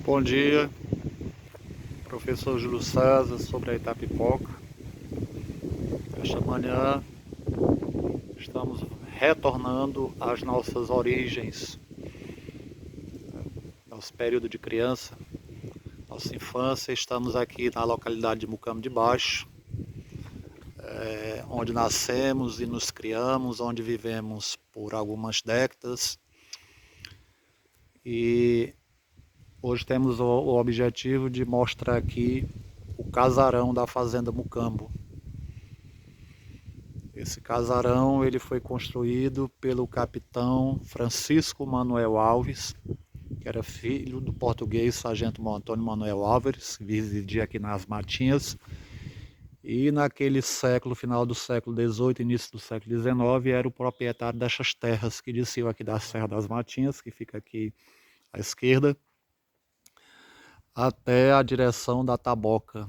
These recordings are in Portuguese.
Bom dia, professor Júlio César, sobre a Itapipoca. Esta manhã estamos retornando às nossas origens, nosso período de criança, nossa infância. Estamos aqui na localidade de Mucamo de Baixo, onde nascemos e nos criamos, onde vivemos por algumas décadas. E hoje temos o objetivo de mostrar aqui o casarão da Fazenda Mucambo. Esse casarão ele foi construído pelo capitão Francisco Manuel Alves, que era filho do português sargento Antônio Manuel Álvares, que residia aqui nas Matinhas. E naquele século, final do século XVIII, início do século XIX, era o proprietário dessas terras que desciam aqui da Serra das Matinhas, que fica aqui à esquerda, até a direção da Taboca.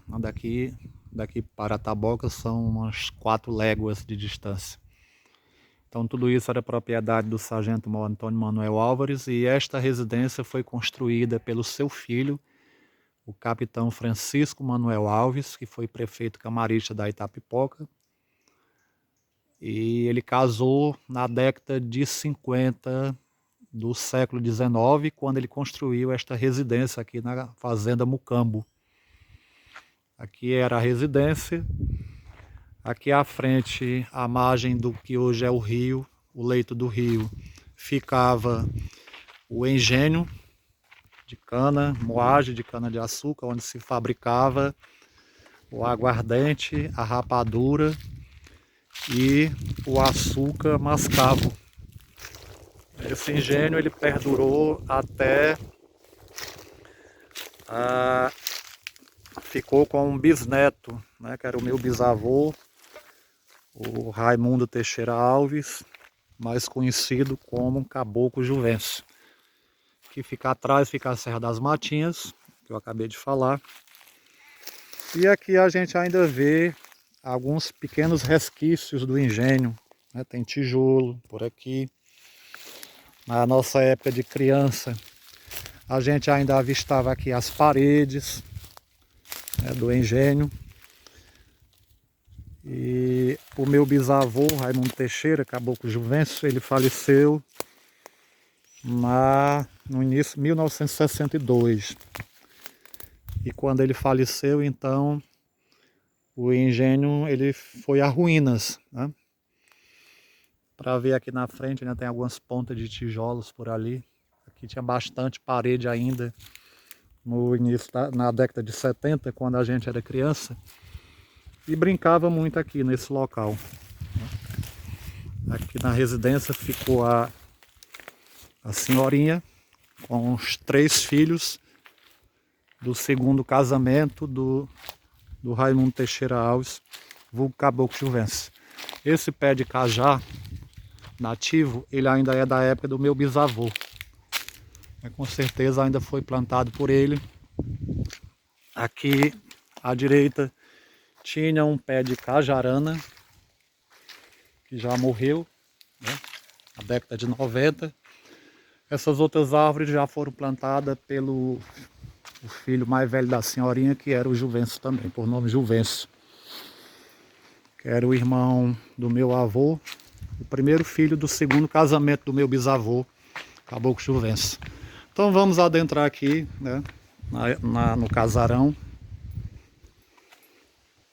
Daqui para a Taboca são umas 4 léguas de distância. Então tudo isso era propriedade do sargento Antônio Manuel Álvares, e esta residência foi construída pelo seu filho, o capitão Francisco Manuel Alves, que foi prefeito camarista da Itapipoca. E ele casou na década de 50 do século XIX, quando ele construiu esta residência aqui na Fazenda Mucambo. Aqui era a residência. Aqui à frente, à margem do que hoje é o rio, o leito do rio, ficava o engenho de cana, moagem de cana de açúcar, onde se fabricava o aguardente, a rapadura e o açúcar mascavo. Esse engenho ele perdurou até ficou com um bisneto, né, que era o meu bisavô, o Raimundo Teixeira Alves, mais conhecido como Caboclo Juvencio. Que fica atrás, fica a Serra das Matinhas, que eu acabei de falar. E aqui a gente ainda vê alguns pequenos resquícios do engenho, né? Tem tijolo por aqui. Na nossa época de criança, a gente ainda avistava aqui as paredes, né, do engenho. E o meu bisavô, Raimundo Teixeira, Caboclo Juvencio, ele faleceu no início de 1962. E quando ele faleceu, então, o engenho ele foi a ruínas, né? Para ver aqui na frente, ainda tem algumas pontas de tijolos por ali. Aqui tinha bastante parede ainda no início na década de 70, quando a gente era criança. E brincava muito aqui nesse local. Aqui na residência ficou a senhorinha com os 3 filhos do segundo casamento do Raimundo Teixeira Alves, vulgo Caboclo Juvencio. Esse pé de cajá nativo, ele ainda é da época do meu bisavô. Com certeza ainda foi plantado por ele. Aqui à direita tinha um pé de cajarana, que já morreu, né, na década de 90. Essas outras árvores já foram plantadas pelo o filho mais velho da senhorinha, que era o Juvencio também, por nome Juvencio. Que era o irmão do meu avô, o primeiro filho do segundo casamento do meu bisavô, Caboclo Juvencio. Então vamos adentrar aqui, né, no casarão.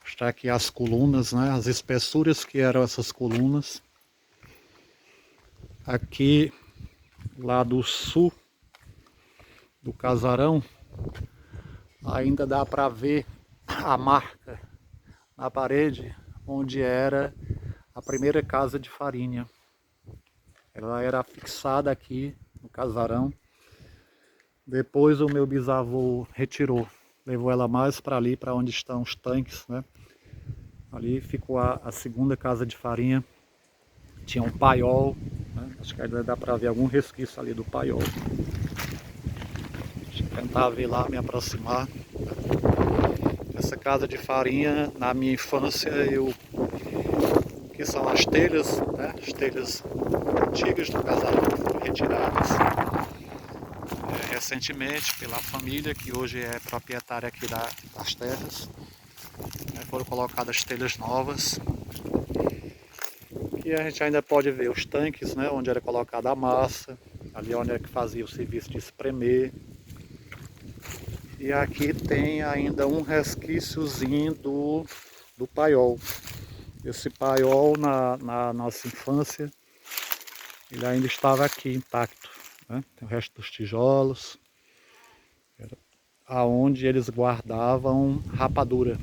Está aqui as colunas, né, as espessuras que eram essas colunas. Aqui, lá do sul do casarão, ainda dá para ver a marca na parede onde era a primeira casa de farinha. Ela era fixada aqui no casarão. Depois o meu bisavô retirou, levou ela mais para ali, para onde estão os tanques, né? Ali ficou a segunda casa de farinha. Tinha um paiol, né? Acho que ainda dá para ver algum resquício ali do paiol. Deixa eu tentar ver lá, me aproximar. Essa casa de farinha, na minha infância, que são as telhas, né? As telhas antigas do casarão foram retiradas. recentemente pela família, que hoje é proprietária aqui das terras. Foram colocadas telhas novas. E a gente ainda pode ver os tanques, né, onde era colocada a massa, ali onde é que fazia o serviço de espremer. E aqui tem ainda um resquíciozinho do paiol. Esse paiol na nossa infância, ele ainda estava aqui intacto, né? Tem o resto dos tijolos, aonde eles guardavam rapadura.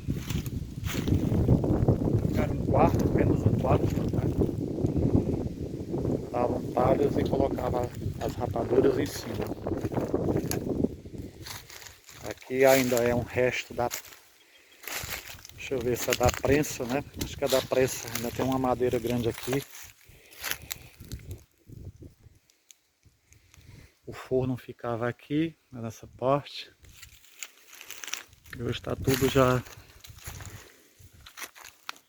Era um quarto, apenas um quarto, né? Botavam palhas e colocavam as rapaduras em cima. Aqui ainda é um resto da... Deixa eu ver se é da prensa, né? Acho que é da prensa, ainda tem uma madeira grande aqui. O forno ficava aqui, nessa parte. E hoje está tudo já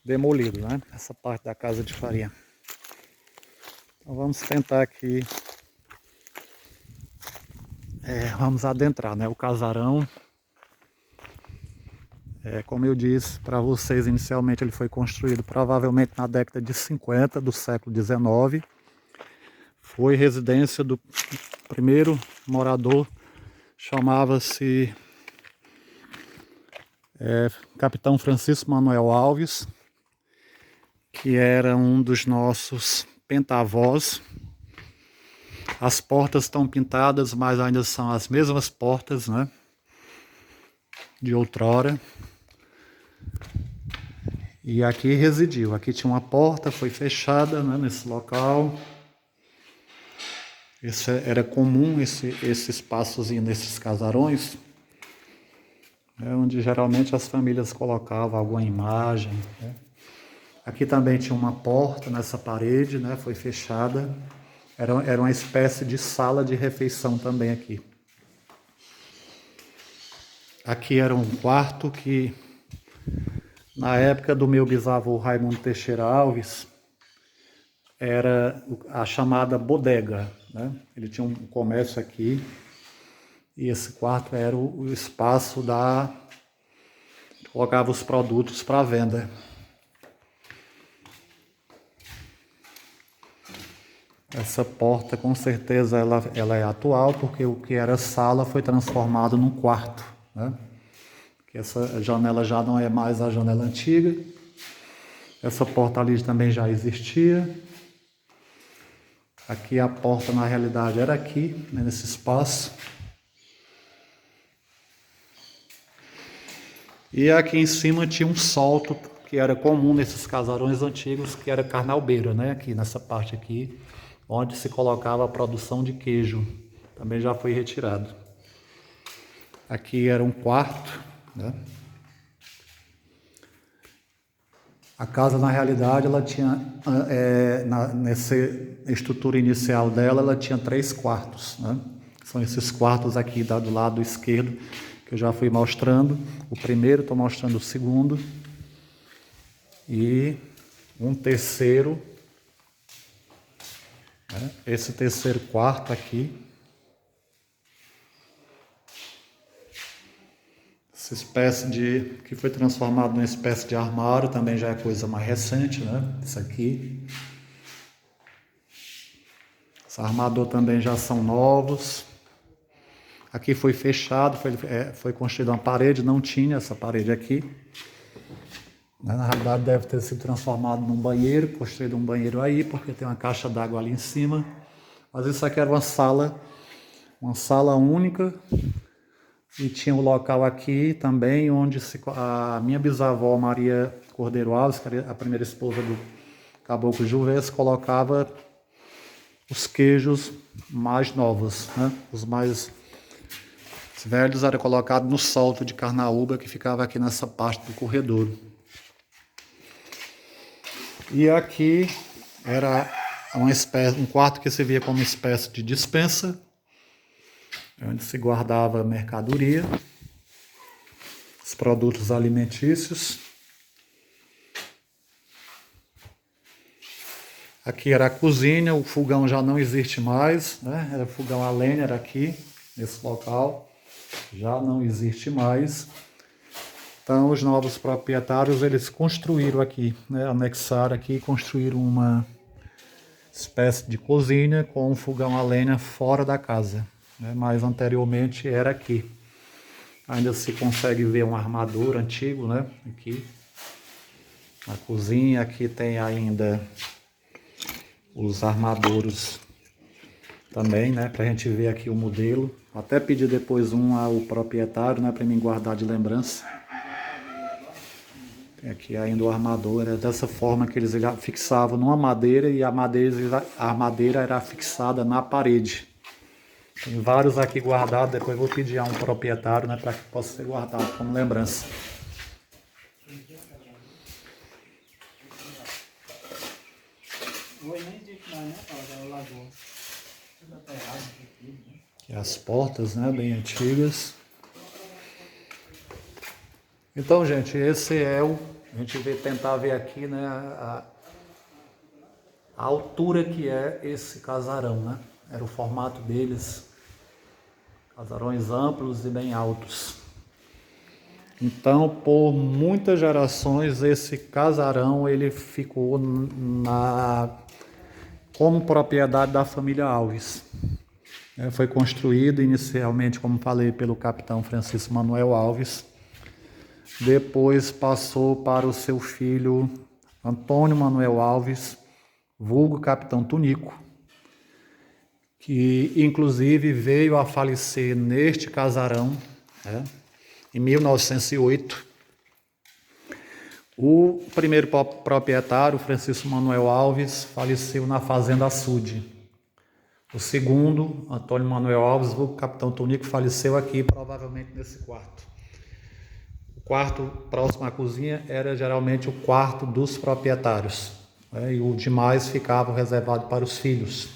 demolido, né? Essa parte da casa de farinha. Então vamos tentar aqui. Vamos adentrar, né? O casarão. Como eu disse para vocês, inicialmente ele foi construído provavelmente na década de 50 do século XIX. Foi residência do primeiro morador, chamava-se Capitão Francisco Manuel Alves, que era um dos nossos pentavós. As portas estão pintadas, mas ainda são as mesmas portas, né, de outrora. E aqui residiu. Aqui tinha uma porta, foi fechada, né, nesse local. Era comum esse espaçozinho nesses casarões, onde geralmente as famílias colocavam alguma imagem, né. Aqui também tinha uma porta nessa parede, né, foi fechada. Era uma espécie de sala de refeição também aqui. Aqui era um quarto que, na época do meu bisavô Raimundo Teixeira Alves, era a chamada bodega, né? Ele tinha um comércio aqui e esse quarto era o espaço colocava os produtos para venda. Essa porta com certeza ela é atual, porque o que era sala foi transformado num quarto, né? Que essa janela já não é mais a janela antiga. Essa porta ali também já existia. Aqui a porta na realidade era aqui, né, nesse espaço. E aqui em cima tinha um solto que era comum nesses casarões antigos, que era carnalbeira, né? Aqui nessa parte aqui, onde se colocava a produção de queijo. Também já foi retirado. Aqui era um quarto, né? A casa, na realidade, ela tinha, nessa estrutura inicial dela, ela tinha 3 quartos, né? São esses quartos aqui do lado esquerdo, que eu já fui mostrando. O primeiro, estou mostrando o segundo. E um terceiro, né? Esse terceiro quarto aqui. Essa espécie que foi transformado numa espécie de armário, também já é coisa mais recente, né? Isso aqui. Os armadores também já são novos. Aqui foi fechado, foi construída uma parede, não tinha essa parede aqui. Na realidade deve ter sido transformado num banheiro, construído um banheiro aí, porque tem uma caixa d'água ali em cima. Mas isso aqui era uma sala única. E tinha um local aqui também onde a minha bisavó Maria Cordeiro Alves, que era a primeira esposa do Caboclo Juvez, colocava os queijos mais novos, né? Os mais velhos eram colocados no solto de carnaúba que ficava aqui nessa parte do corredor. E aqui era um quarto que se via como uma espécie de despensa, onde se guardava mercadoria, os produtos alimentícios. Aqui era a cozinha, o fogão já não existe mais, né? Era fogão a lenha, era aqui. Esse local já não existe mais. Então os novos proprietários, eles construíram aqui, né, anexaram aqui, construíram uma espécie de cozinha com um fogão a lenha fora da casa, né, mas anteriormente era aqui. Ainda se consegue ver um armador antigo, né, aqui na cozinha. Aqui tem ainda os armadouros também, né, pra gente ver aqui o modelo. Vou até pedir depois um ao proprietário, né, para mim guardar de lembrança. Tem aqui ainda o armador, era dessa forma que eles fixavam numa madeira e a madeira era fixada na parede. Tem vários aqui guardados, depois vou pedir a um proprietário, né, para que possa ser guardado como lembrança. Aqui as portas, né, bem antigas. Então, gente, esse é o... A gente vai tentar ver aqui, né, a altura que é esse casarão, né? Era o formato deles. Casarões amplos e bem altos. Então, por muitas gerações, esse casarão ele ficou como propriedade da família Alves. Foi construído inicialmente, como falei, pelo capitão Francisco Manuel Alves. Depois passou para o seu filho Antônio Manuel Alves, vulgo Capitão Tunico, que inclusive veio a falecer neste casarão, né, em 1908. O primeiro proprietário, Francisco Manuel Alves, faleceu na Fazenda Açude. O segundo, Antônio Manuel Alves, vulgo Capitão Tunico, faleceu aqui, provavelmente nesse quarto. O quarto próximo à cozinha era geralmente o quarto dos proprietários, né, e o demais ficava reservado para os filhos.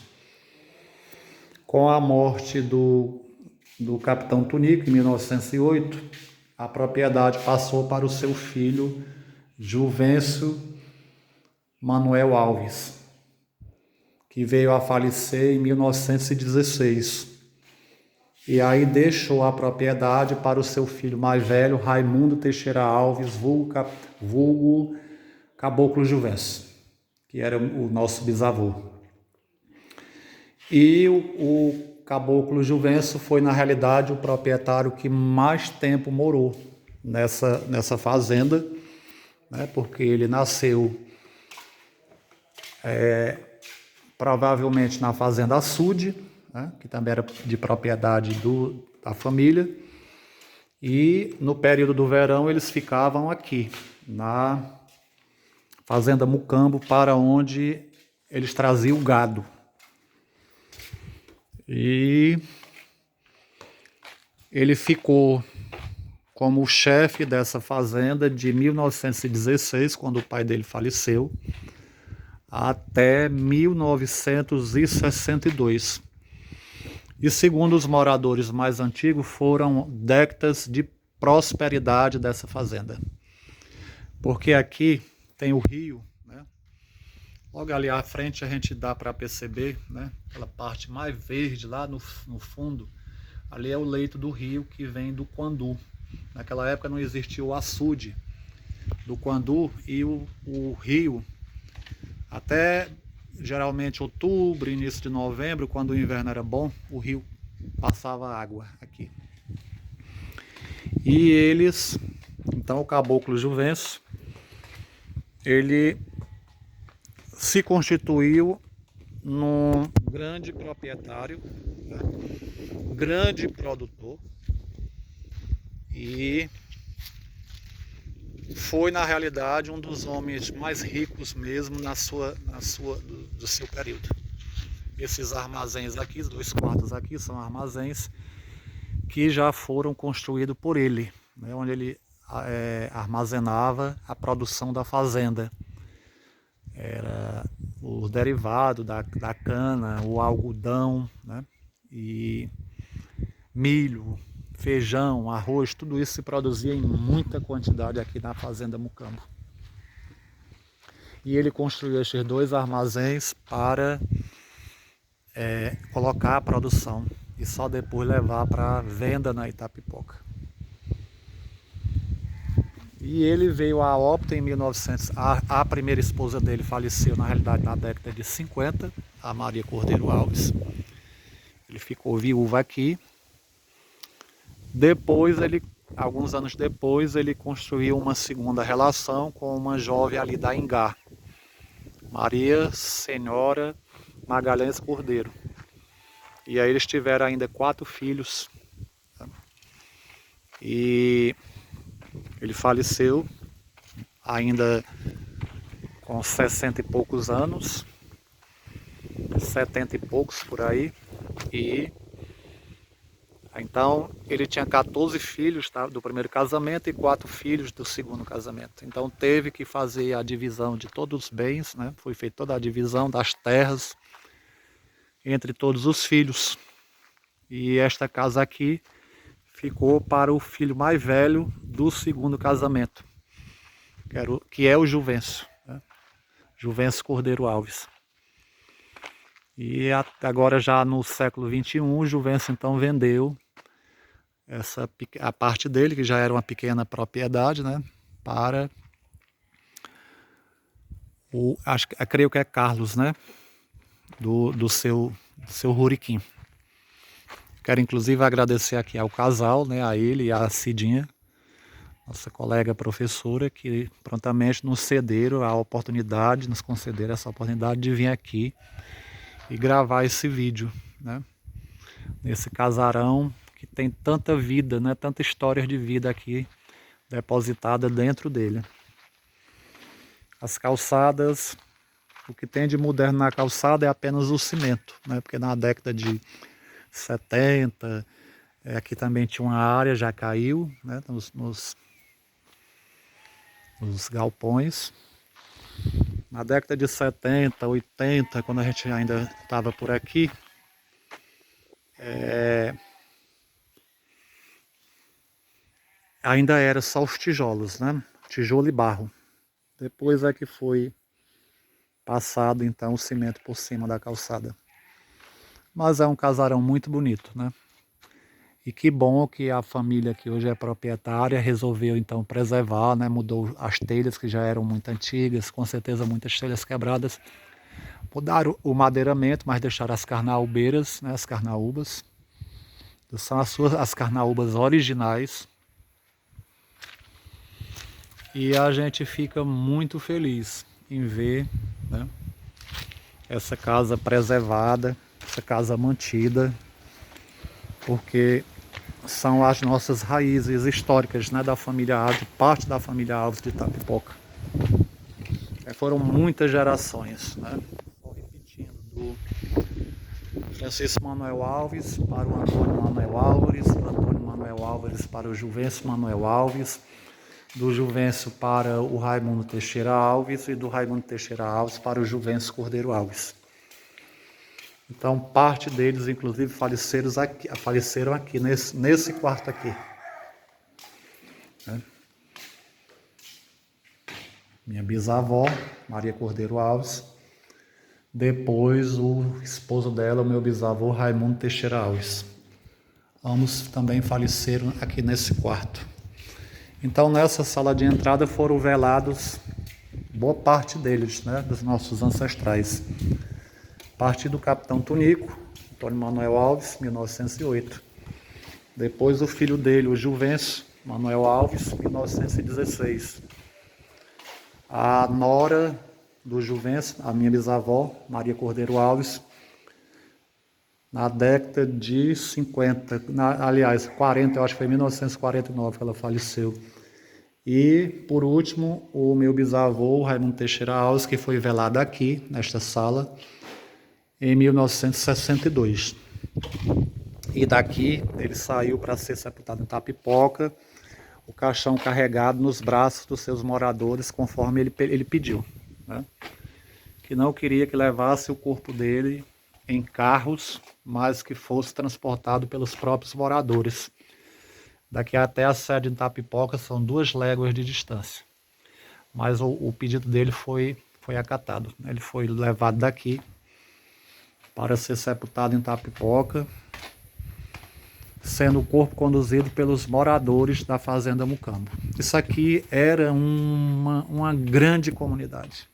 Com a morte do capitão Tunico, em 1908, a propriedade passou para o seu filho Juvencio Manuel Alves, que veio a falecer em 1916. E aí deixou a propriedade para o seu filho mais velho, Raimundo Teixeira Alves, vulgo Caboclo Juvencio, que era o nosso bisavô. E o Caboclo Juvencio foi, na realidade, o proprietário que mais tempo morou nessa fazenda, né, porque ele nasceu provavelmente na Fazenda Açude, né, que também era de propriedade da família, e no período do verão eles ficavam aqui, na Fazenda Mucambo, para onde eles traziam o gado. E ele ficou como chefe dessa fazenda de 1916, quando o pai dele faleceu, até 1962. E segundo os moradores mais antigos, foram décadas de prosperidade dessa fazenda. Porque aqui tem o rio, né? Logo ali à frente a gente dá para perceber, né, aquela parte mais verde lá no fundo, ali é o leito do rio que vem do Quandu. Naquela época não existia o açude do Quandu, e o rio, até geralmente outubro, início de novembro, quando o inverno era bom, o rio passava água aqui. E eles, então o Caboclo Juvencio, ele se constituiu num grande proprietário, né, grande produtor, e foi, na realidade, um dos homens mais ricos mesmo do seu período. Esses armazéns aqui, os 2 quartos aqui, são armazéns que já foram construídos por ele, né, onde ele armazenava a produção da fazenda. Era o derivado da cana, o algodão, né, e milho, feijão, arroz, tudo isso se produzia em muita quantidade aqui na Fazenda Mucambo. E ele construiu estes 2 armazéns para colocar a produção e só depois levar para venda na Itapipoca. E ele veio a óbito em 1900. A primeira esposa dele faleceu, na realidade, na década de 50, a Maria Cordeiro Alves. Ele ficou viúvo aqui. Depois, alguns anos depois, ele construiu uma segunda relação com uma jovem ali da Ingá, Maria Senhora Magalhães Cordeiro. E aí eles tiveram ainda 4 filhos. E ele faleceu ainda com 60 e poucos anos, 70 e poucos por aí. E então ele tinha 14 filhos, tá, do primeiro casamento e 4 filhos do segundo casamento. Então teve que fazer a divisão de todos os bens, né? Foi feita toda a divisão das terras entre todos os filhos. E esta casa aqui ficou para o filho mais velho do segundo casamento, que é o Juvencio, né? Juvencio Cordeiro Alves. E agora já no século XXI, o Juvencio então vendeu a parte dele, que já era uma pequena propriedade, né, para creio que é Carlos, né, do seu Ruriquim. Quero inclusive agradecer aqui ao casal, né, a ele e a Cidinha, nossa colega professora, que prontamente nos cederam a oportunidade, nos concederam essa oportunidade de vir aqui e gravar esse vídeo, né, nesse casarão que tem tanta vida, né, tanta história de vida aqui depositada dentro dele. As calçadas, o que tem de moderno na calçada é apenas o cimento, né, porque na década de 70, aqui também tinha uma área, já caiu, né, nos galpões. Na década de 70, 80, quando a gente ainda estava por aqui, ainda era só os tijolos, né? Tijolo e barro. Depois é que foi passado então o cimento por cima da calçada. Mas é um casarão muito bonito, né? E que bom que a família que hoje é proprietária resolveu então preservar, né? Mudou as telhas que já eram muito antigas, com certeza muitas telhas quebradas. Mudaram o madeiramento, mas deixaram as carnaubeiras, né? As carnaúbas. São as carnaúbas originais. E a gente fica muito feliz em ver, né, essa casa preservada, essa casa mantida, porque são as nossas raízes históricas, né, da família Alves, parte da família Alves de Itapipoca. Foram muitas gerações, né? Vou repetindo, do Francisco Manuel Alves para o Antônio Manuel Álvares, do Antônio Manuel Álvares para o Juvencio Manuel Alves, do Juvencio para o Raimundo Teixeira Alves e do Raimundo Teixeira Alves para o Juvencio Cordeiro Alves. Então, parte deles, inclusive, faleceram aqui nesse quarto aqui. Né? Minha bisavó, Maria Cordeiro Alves. Depois, o esposo dela, o meu bisavô, Raimundo Teixeira Alves. Ambos também faleceram aqui nesse quarto. Então, nessa sala de entrada foram velados boa parte deles, né, dos nossos ancestrais. A partir do capitão Tunico, Antônio Manuel Alves, 1908. Depois o filho dele, o Juvencio Manuel Alves, 1916. A nora do Juvencio, a minha bisavó, Maria Cordeiro Alves, na década de 50, aliás, 40, eu acho que foi em 1949 que ela faleceu. E, por último, o meu bisavô, Raimundo Teixeira Alves, que foi velado aqui, nesta sala, em 1962. E daqui ele saiu para ser sepultado em Itapipoca, o caixão carregado nos braços dos seus moradores, conforme ele pediu, né? Que não queria que levasse o corpo dele em carros, mas que fosse transportado pelos próprios moradores. Daqui até a sede de Itapipoca são 2 léguas de distância. Mas o pedido dele foi acatado. Ele foi levado daqui para ser sepultado em Itapipoca. sendo o corpo conduzido pelos moradores da Fazenda Mucambo. Isso aqui era uma grande comunidade.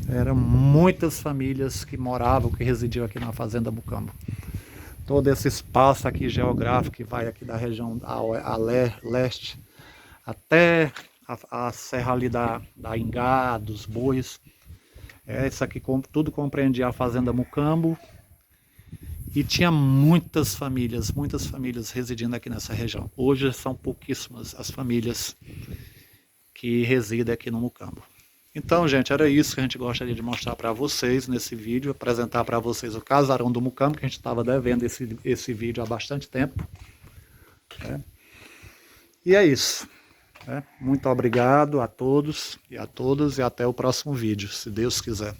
Eram muitas famílias que moravam, que residiam aqui na Fazenda Mucambo. Todo esse espaço aqui geográfico que vai aqui da região a leste até a serra ali da Ingá, dos Bois. Isso aqui tudo compreendia a Fazenda Mucambo. E tinha muitas famílias residindo aqui nessa região. Hoje são pouquíssimas as famílias que residem aqui no Mucambo. Então, gente, era isso que a gente gostaria de mostrar para vocês nesse vídeo, apresentar para vocês o casarão do Mucambo, que a gente estava devendo esse vídeo há bastante tempo. E é isso. Muito obrigado a todos e a todas e até o próximo vídeo, se Deus quiser.